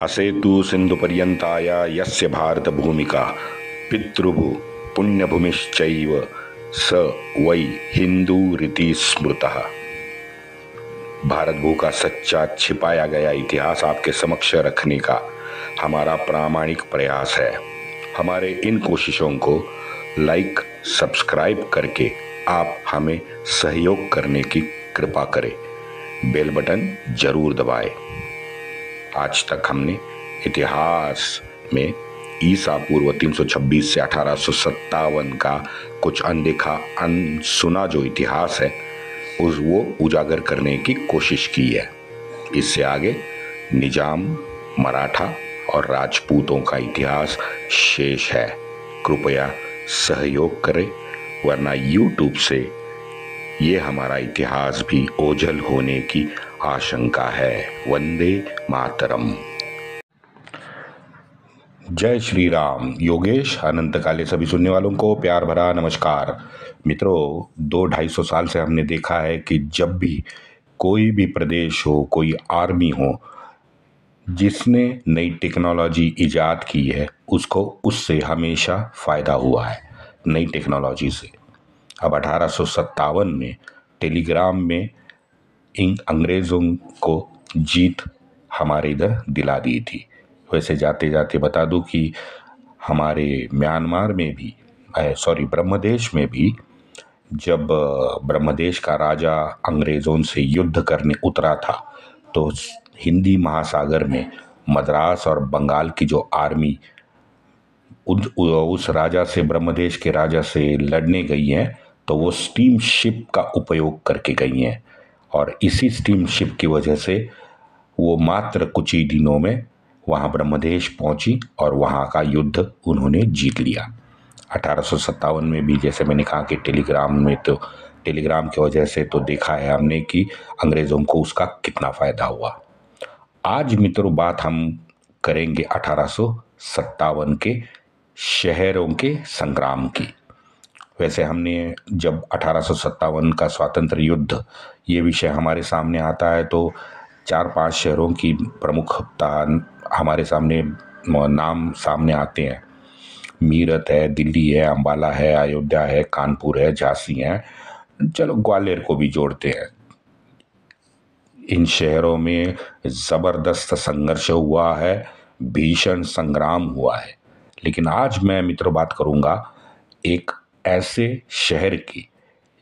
असेतु सिन्धुपर्यन्ताय यस्य भारतभूमिका पितृभू पुण्यभूमिश्चैव स वै हिंदूरिति स्मृतः। भारत भू का सच्चा छिपाया गया इतिहास आपके समक्ष रखने का हमारा प्रामाणिक प्रयास है। हमारे इन कोशिशों को लाइक सब्सक्राइब करके आप हमें सहयोग करने की कृपा करें। बेल बटन जरूर दबाएं। आज तक हमने इतिहास में ईसा पूर्व 326 से 1857 का कुछ अनदेखा अनसुना जो इतिहास है वो उजागर करने की कोशिश की है। इससे आगे निजाम, मराठा और राजपूतों का इतिहास शेष है। कृपया सहयोग करें, वरना YouTube से ये हमारा इतिहास भी ओझल होने की आशंका है। वंदे मातरम। जय श्री राम। योगेश अनंत काले सभी सुनने वालों को प्यार भरा नमस्कार। मित्रों, 200-250 साल से हमने देखा है कि जब भी कोई भी प्रदेश हो, कोई आर्मी हो जिसने नई टेक्नोलॉजी इजाद की है, उसको उससे हमेशा फ़ायदा हुआ है, नई टेक्नोलॉजी से। अब 1857 में टेलीग्राम में इन अंग्रेज़ों को जीत हमारे इधर दिला दी थी। वैसे जाते जाते बता दूं कि हमारे म्यांमार में भी ब्रह्मदेश में भी जब ब्रह्मदेश का राजा अंग्रेज़ों से युद्ध करने उतरा था तो हिंदी महासागर में मद्रास और बंगाल की जो आर्मी उस राजा से, ब्रह्मदेश के राजा से लड़ने गई हैं, तो वो स्टीम शिप का उपयोग करके गई हैं और इसी स्टीम शिप की वजह से वो मात्र कुछ ही दिनों में वहाँ ब्रह्मदेश पहुंची और वहाँ का युद्ध उन्होंने जीत लिया। 1857 में भी जैसे मैंने कहा कि टेलीग्राम की वजह से तो देखा है हमने कि अंग्रेज़ों को उसका कितना फ़ायदा हुआ। आज मित्रों बात हम करेंगे 1857 के शहरों के संग्राम की। वैसे हमने जब 1857 का स्वातंत्र युद्ध ये विषय हमारे सामने आता है तो 4-5 शहरों की प्रमुखता हमारे सामने नाम सामने आते हैं। मीरत है, दिल्ली है, अंबाला है, अयोध्या है, कानपुर है, झांसी है, चलो ग्वालियर को भी जोड़ते हैं। इन शहरों में ज़बरदस्त संघर्ष हुआ है, भीषण संग्राम हुआ है। लेकिन आज मैं मित्रों बात करूंगा एक ऐसे शहर की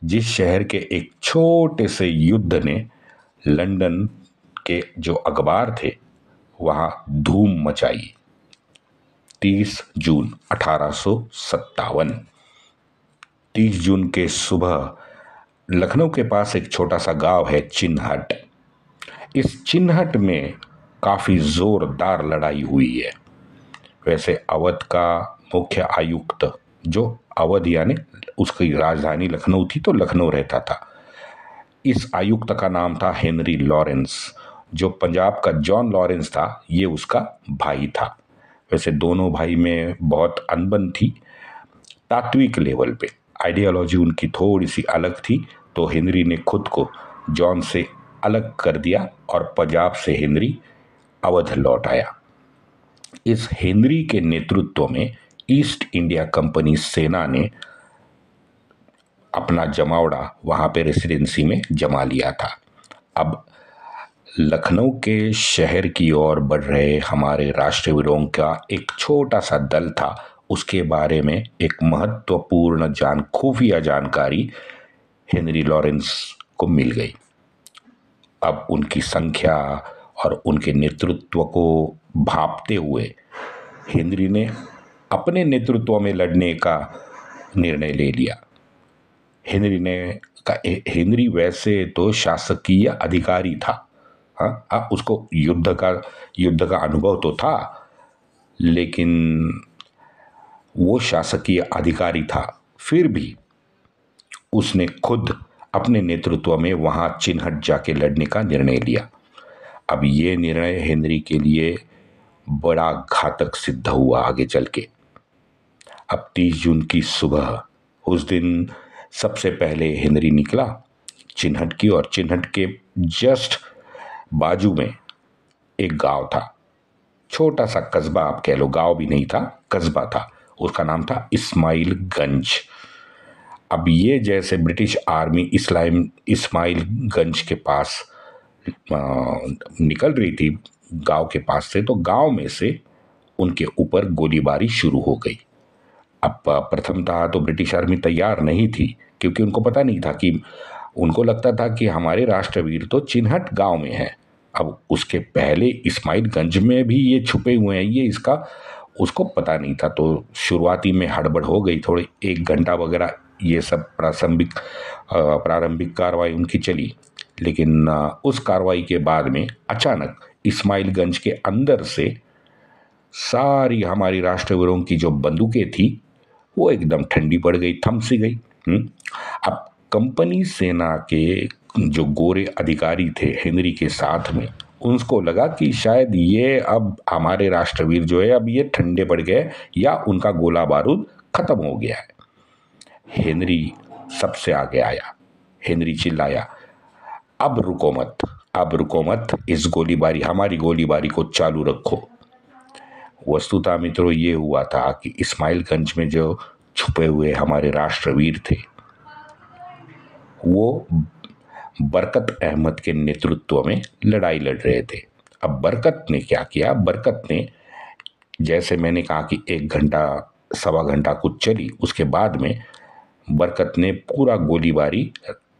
जिस शहर के एक छोटे से युद्ध ने लंदन के जो अखबार थे वहाँ धूम मचाई। 30 जून 1857। 30 जून के सुबह लखनऊ के पास एक छोटा सा गांव है चिन्हट। इस चिन्हट में काफ़ी ज़ोरदार लड़ाई हुई है। वैसे अवध का मुख्य आयुक्त, जो अवध यानी उसकी राजधानी लखनऊ थी तो लखनऊ रहता था, इस आयुक्त का नाम था हेनरी लॉरेंस। जो पंजाब का जॉन लॉरेंस था ये उसका भाई था। वैसे दोनों भाई में बहुत अनबन थी, तात्विक लेवल पे आइडियोलॉजी उनकी थोड़ी सी अलग थी, तो हेनरी ने खुद को जॉन से अलग कर दिया और पंजाब से हेनरी अवध लौट आया। इस हेनरी के नेतृत्व में ईस्ट इंडिया कंपनी सेना ने अपना जमावड़ा वहाँ पे रेसिडेंसी में जमा लिया था। अब लखनऊ के शहर की ओर बढ़ रहे हमारे राष्ट्रवीरों का एक छोटा सा दल था, उसके बारे में एक महत्वपूर्ण खुफिया जानकारी हेनरी लॉरेंस को मिल गई। अब उनकी संख्या और उनके नेतृत्व को भांपते हुए हेनरी ने अपने नेतृत्व में लड़ने का निर्णय ले लिया। हेनरी वैसे तो शासकीय अधिकारी था, हाँ, उसको युद्ध का अनुभव तो था, लेकिन वो शासकीय अधिकारी था, फिर भी उसने खुद अपने नेतृत्व में वहाँ चिन्हट जाके लड़ने का निर्णय लिया। अब ये निर्णय हेनरी के लिए बड़ा घातक सिद्ध हुआ आगे चल के। अब 30 जून की सुबह उस दिन सबसे पहले हेनरी निकला चिन्हट की, और चिन्हट के जस्ट बाजू में एक गांव था छोटा सा कस्बा आप कह लो, गांव भी नहीं था, कस्बा था। उसका नाम था इस्माइलगंज। अब ये जैसे ब्रिटिश आर्मी इस्माइलगंज के पास निकल रही थी गांव के पास से, तो गांव में से उनके ऊपर गोलीबारी शुरू हो गई। अब प्रथमतः तो ब्रिटिश आर्मी तैयार नहीं थी, क्योंकि उनको पता नहीं था कि, उनको लगता था कि हमारे राष्ट्रवीर तो चिन्हट गांव में हैं। अब उसके पहले इस्माइलगंज में भी ये छुपे हुए हैं, ये इसका उसको पता नहीं था। तो शुरुआती में हड़बड़ हो गई, थोड़ी 1 घंटा वगैरह ये सब प्रारंभिक कार्रवाई उनकी चली। लेकिन उस कार्रवाई के बाद में अचानक इस्माइलगंज के अंदर से सारी हमारी राष्ट्रवीरों की जो बंदूकें थी वो एकदम ठंडी पड़ गई, थम सी गई। अब कंपनी सेना के जो गोरे अधिकारी थे हेनरी के साथ में, उनको लगा कि शायद ये अब हमारे राष्ट्रवीर जो है अब ये ठंडे पड़ गए या उनका गोला बारूद खत्म हो गया है। हेनरी सबसे आगे आया। हेनरी चिल्लाया, अब रुको मत, अब रुको मत, इस गोलीबारी, हमारी गोलीबारी को चालू रखो। वस्तुतः मित्रों ये हुआ था कि इस्माइलगंज में जो छुपे हुए हमारे राष्ट्रवीर थे वो बरकत अहमद के नेतृत्व में लड़ाई लड़ रहे थे। अब बरकत ने क्या किया, बरकत ने, जैसे मैंने कहा कि 1 घंटा 1.25 घंटा कुछ चली, उसके बाद में बरकत ने पूरा गोलीबारी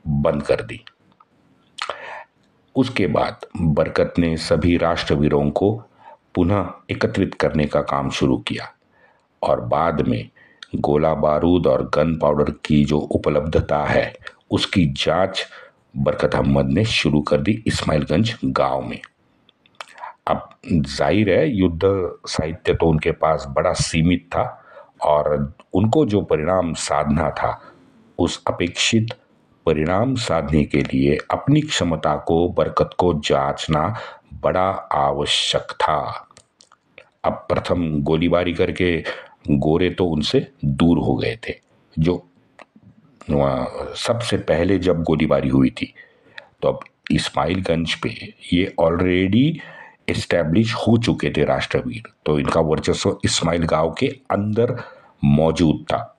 बंद कर दी। उसके बाद बरकत ने सभी राष्ट्रवीरों को पुनः एकत्रित करने का काम शुरू किया और बाद में गोला बारूद और गन पाउडर की जो उपलब्धता है उसकी जांच बरकत अहमद ने शुरू कर दी इस्माइलगंज गांव में। अब जाहिर है युद्ध साहित्य तो उनके पास बड़ा सीमित था और उनको जो परिणाम साधना था उस अपेक्षित परिणाम साधने के लिए अपनी क्षमता को, बरकत को जांचना बड़ा आवश्यक था। अब प्रथम गोलीबारी करके गोरे तो उनसे दूर हो गए थे। जो सबसे पहले जब गोलीबारी हुई थी तो अब इस्माइलगंज पे ये ऑलरेडी एस्टैब्लिश हो चुके थे राष्ट्रवीर, तो इनका वर्चस्व इस्माइल गांव के अंदर मौजूद था।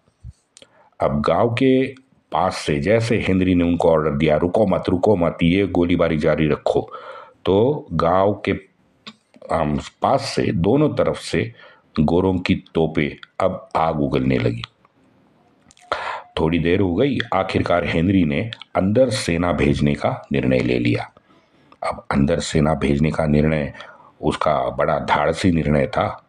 अब गांव के पास से जैसे हेनरी ने उनको ऑर्डर दिया, रुको मत, रुको मत, ये गोलीबारी जारी रखो, तो गांव के पास से दोनों तरफ से गोरों की तोपें अब आग उगलने लगी। थोड़ी देर हो गई, आखिरकार हेनरी ने अंदर सेना भेजने का निर्णय ले लिया। अब अंदर सेना भेजने का निर्णय उसका बड़ा धाड़सी निर्णय था।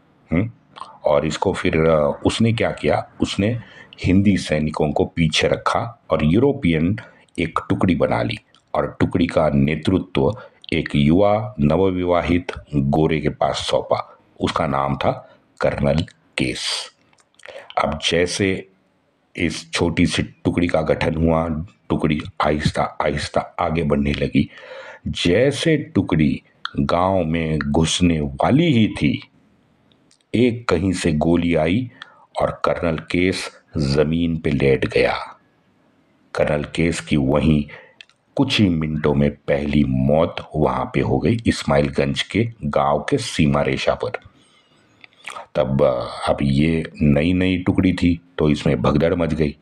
और इसको फिर उसने क्या किया, उसने हिंदी सैनिकों को पीछे रखा और यूरोपियन एक टुकड़ी बना ली और टुकड़ी का नेतृत्व एक युवा नवविवाहित गोरे के पास सौंपा। उसका नाम था कर्नल केस। अब जैसे इस छोटी सी टुकड़ी का गठन हुआ, टुकड़ी आहिस्ता आहिस्ता आगे बढ़ने लगी। जैसे टुकड़ी गांव में घुसने वाली ही थी, एक कहीं से गोली आई और कर्नल केस जमीन पे लेट गया। कर्नल केस की वहीं कुछ ही मिनटों में पहली मौत वहां पे हो गई, इस्माइलगंज के गांव के सीमा रेखा पर। तब अब ये नई नई टुकड़ी थी तो इसमें भगदड़ मच गई।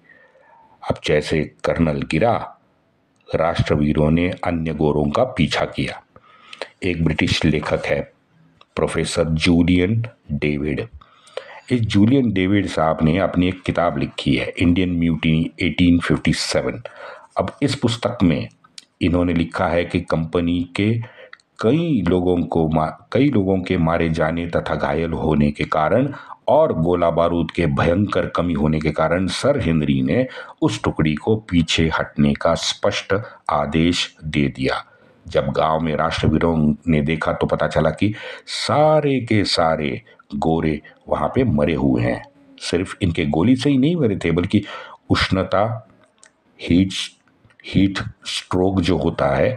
अब जैसे कर्नल गिरा, राष्ट्रवीरों ने अन्य गोरों का पीछा किया। एक ब्रिटिश लेखक है प्रोफेसर जूलियन डेविड। इस जूलियन डेविड साहब ने अपनी एक किताब लिखी है, इंडियन म्यूटिनी 1857। अब इस पुस्तक में इन्होंने लिखा है कि कंपनी के कई लोगों के मारे जाने तथा घायल होने के कारण और गोला बारूद के भयंकर कमी होने के कारण सर हेनरी ने उस टुकड़ी को पीछे हटने का स्पष्ट आदेश दे दिया। जब गांव में राष्ट्रवीरों ने देखा तो पता चला कि सारे के सारे गोरे वहां पे मरे हुए हैं। सिर्फ इनके गोली से ही नहीं मरे थे, बल्कि उष्णता, हीट स्ट्रोक जो होता है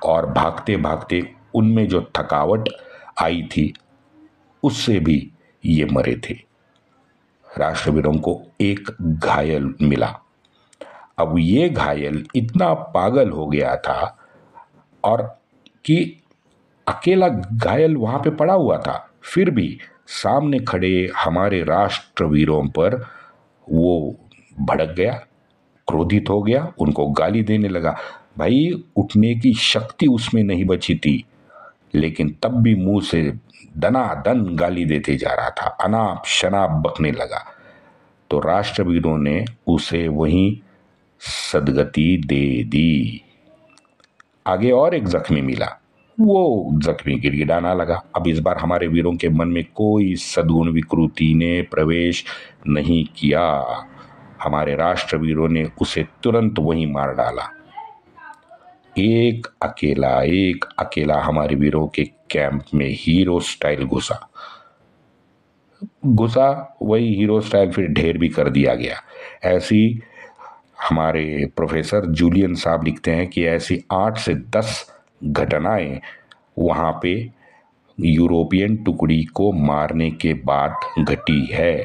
और भागते भागते उनमें जो थकावट आई थी उससे भी ये मरे थे। राष्ट्रवीरों को एक घायल मिला। अब ये घायल इतना पागल हो गया था और कि अकेला घायल वहां पे पड़ा हुआ था, फिर भी सामने खड़े हमारे राष्ट्रवीरों पर वो भड़क गया, क्रोधित हो गया, उनको गाली देने लगा। भाई उठने की शक्ति उसमें नहीं बची थी, लेकिन तब भी मुंह से दनादन गाली देते जा रहा था, अनाप शनाप बकने लगा। तो राष्ट्रवीरों ने उसे वहीं सदगति दे दी। आगे और एक जख्मी मिला, वो जख्मी गिड़गिड़ाना लगा। अब इस बार हमारे वीरों के मन में कोई सद्गुण विकृति ने प्रवेश नहीं किया। हमारे राष्ट्रवीरों ने उसे तुरंत वहीं मार डाला। एक अकेला हमारे वीरों के कैंप में हीरो स्टाइल घुसा, वही हीरो स्टाइल फिर ढेर भी कर दिया गया। ऐसी हमारे प्रोफेसर जूलियन साहब लिखते हैं कि ऐसी 8 से 10 घटनाएं वहां पे यूरोपियन टुकड़ी को मारने के बाद घटी है।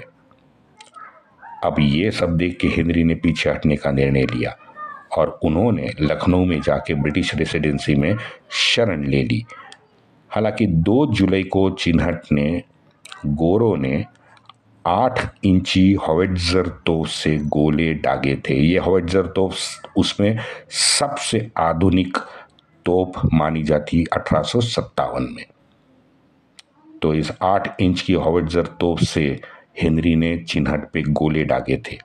अब ये सब देख के हेनरी ने पीछे हटने का निर्णय लिया और उन्होंने लखनऊ में जाके ब्रिटिश रेसिडेंसी में शरण ले ली। हालांकि 2 जुलाई को चिन्हट ने गोरों ने 8 इंची हॉविट्जर तोप से गोले दागे थे। ये हॉविट्जर तोप उसमें सबसे आधुनिक तोप मानी जाती 1857 में। तो इस 8 इंच की हॉविट्जर तोप से हेनरी ने चिन्हट पे गोले दागे थे।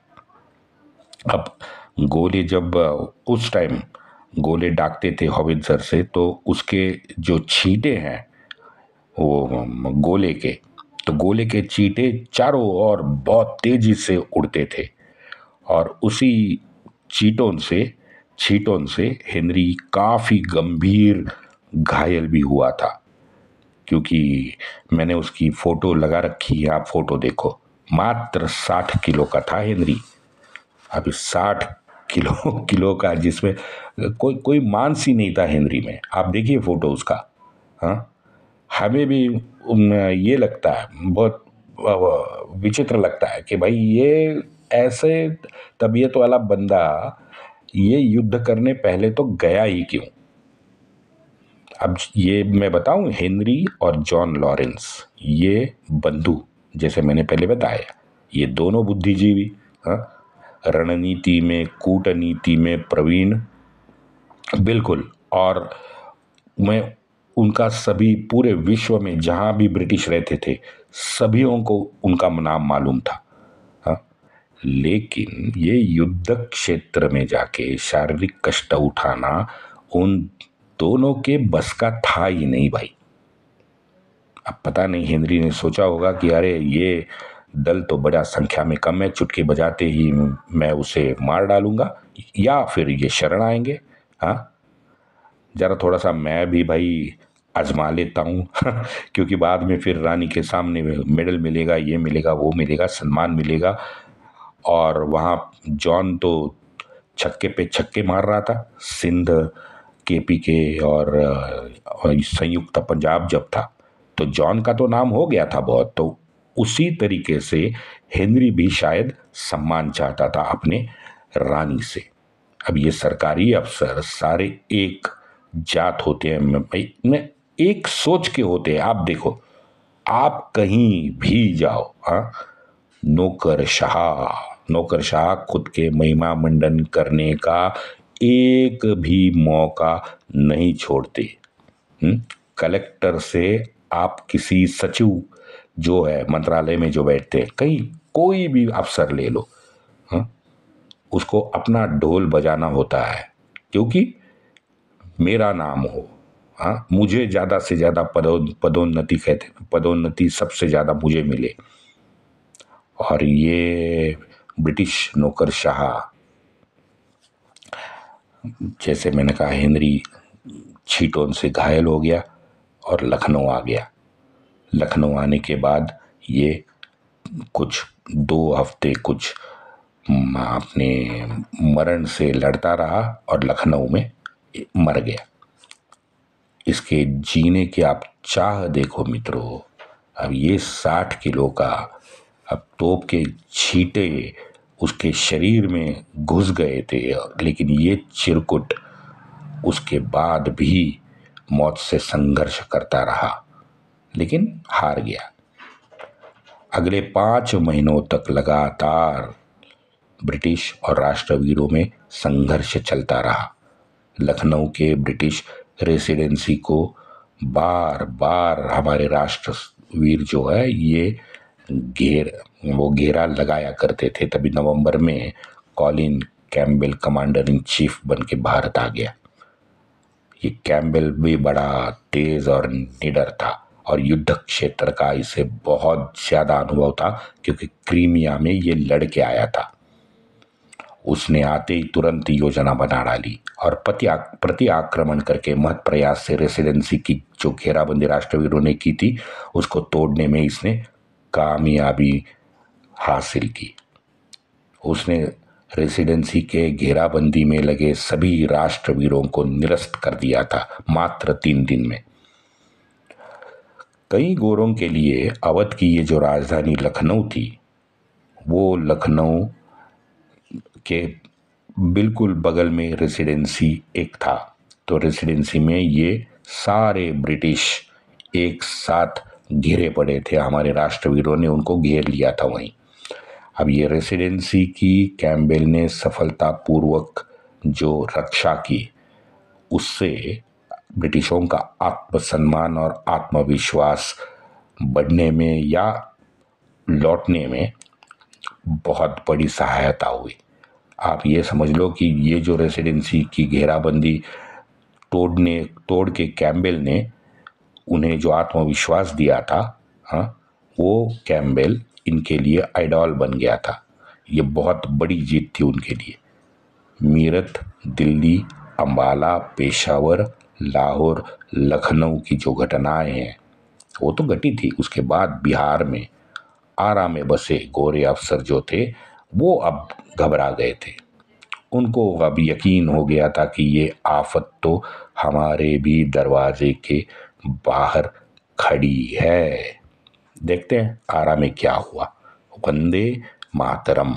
अब गोले जब उस टाइम गोले दागते थे हॉविट्जर से, तो उसके जो छींटे हैं वो गोले के, तो गोले के चींटे चारों ओर बहुत तेजी से उड़ते थे और उसी छींटों से हेनरी काफी गंभीर घायल भी हुआ था। क्योंकि मैंने उसकी फोटो लगा रखी है, आप फोटो देखो। मात्र 60 किलो का था हेनरी। अभी 60 किलो का, जिसमें कोई मांस ही नहीं था हेनरी में। आप देखिए फोटो उसका। हाँ, हमें भी ये लगता है, बहुत विचित्र लगता है कि भाई ये ऐसे तबीयत वाला बंदा ये युद्ध करने पहले तो गया ही क्यों। अब ये मैं बताऊं, हेनरी और जॉन लॉरेंस ये बंधु, जैसे मैंने पहले बताया, ये दोनों बुद्धिजीवी, रणनीति में कूटनीति में प्रवीण बिल्कुल। और मैं उनका सभी पूरे विश्व में जहां भी ब्रिटिश रहते थे सभीयों को उनका नाम मालूम था। लेकिन ये युद्ध क्षेत्र में जाके शारीरिक कष्ट उठाना उन दोनों के बस का था ही नहीं भाई। अब पता नहीं हेनरी ने सोचा होगा कि अरे ये दल तो बड़ा संख्या में कम है, चुटकी बजाते ही मैं उसे मार डालूंगा, या फिर ये शरण आएंगे। जरा थोड़ा सा मैं भी भाई आजमा लेता हूँ क्योंकि बाद में फिर रानी के सामने मेडल मिलेगा, ये मिलेगा, वो मिलेगा, सम्मान मिलेगा। और वहाँ जॉन तो छक्के पे छक्के मार रहा था। सिंध, केपीके और संयुक्त पंजाब जब था तो जॉन का तो नाम हो गया था बहुत। तो उसी तरीके से हेनरी भी शायद सम्मान चाहता था अपने रानी से। अब ये सरकारी अफसर सारे एक जात होते हैं, मैं एक सोच के होते हैं। आप देखो, आप कहीं भी जाओ, नौकरशाह खुद के महिमा मंडन करने का एक भी मौका नहीं छोड़ते। कलेक्टर से आप किसी सचिव जो है मंत्रालय में जो बैठते हैं, कहीं कोई भी अफसर ले लो, उसको अपना ढोल बजाना होता है क्योंकि मेरा नाम हो, मुझे ज़्यादा से ज़्यादा पदोन्नति कहते हैं, पदोन्नति सबसे ज़्यादा मुझे मिले। और ये ब्रिटिश नौकरशाह, जैसे मैंने कहा, हेनरी छींटों से घायल हो गया और लखनऊ आ गया। लखनऊ आने के बाद ये कुछ 2 हफ्ते कुछ अपने मरण से लड़ता रहा और लखनऊ में मर गया। इसके जीने की आप चाह देखो मित्रों। अब ये 60 किलो का, अब तोप के छींटे उसके शरीर में घुस गए थे, लेकिन ये चिरकुट उसके बाद भी मौत से संघर्ष करता रहा। लेकिन हार गया। अगले 5 महीनों तक लगातार ब्रिटिश और राष्ट्रवीरों में संघर्ष चलता रहा। लखनऊ के ब्रिटिश रेसिडेंसी को बार बार हमारे राष्ट्रवीर जो है ये घेरा लगाया करते थे। तभी नवंबर में Colin Campbell commander in chief बन के भारत आ गया। ये कैम्पबेल भी बड़ा तेज और निडर था और युद्ध क्षेत्र का इसे बहुत ज्यादा अनुभव था, क्योंकि क्रीमिया में ये लड़के आया था। उसने आते ही तुरंत योजना बना डाली और प्रति आक्रमण करके महत प्रयास से रेसिडेंसी की जो घेराबंदी राष्ट्रवीरों ने की थी उसको तोड़ने में इसने कामयाबी हासिल की। उसने रेसिडेंसी के घेराबंदी में लगे सभी राष्ट्रवीरों को निरस्त कर दिया था मात्र 3 दिन में। कई गोरों के लिए अवध की ये जो राजधानी लखनऊ थी, वो लखनऊ के बिल्कुल बगल में रेसिडेंसी एक था। तो रेसिडेंसी में ये सारे ब्रिटिश एक साथ घिरे पड़े थे। हमारे राष्ट्रवीरों ने उनको घेर लिया था वहीं। अब ये रेसिडेंसी की कैम्पबेल ने सफलतापूर्वक जो रक्षा की, उससे ब्रिटिशों का आत्मसम्मान और आत्मविश्वास बढ़ने में या लौटने में बहुत बड़ी सहायता हुई। आप ये समझ लो कि ये जो रेसिडेंसी की घेराबंदी तोड़ के कैम्पबेल ने उन्हें जो आत्मविश्वास दिया था, वो कैम्पबेल इनके लिए आइडॉल बन गया था। ये बहुत बड़ी जीत थी उनके लिए। मीरठ, दिल्ली, अंबाला, पेशावर, लाहौर, लखनऊ की जो घटनाएं हैं वो तो घटी थी। उसके बाद बिहार में आरा में बसे गोरे अफसर जो थे वो अब घबरा गए थे। उनको अब यकीन हो गया था कि ये आफत तो हमारे भी दरवाजे के बाहर खड़ी है। देखते हैं आरा में क्या हुआ। वंदे मातरम।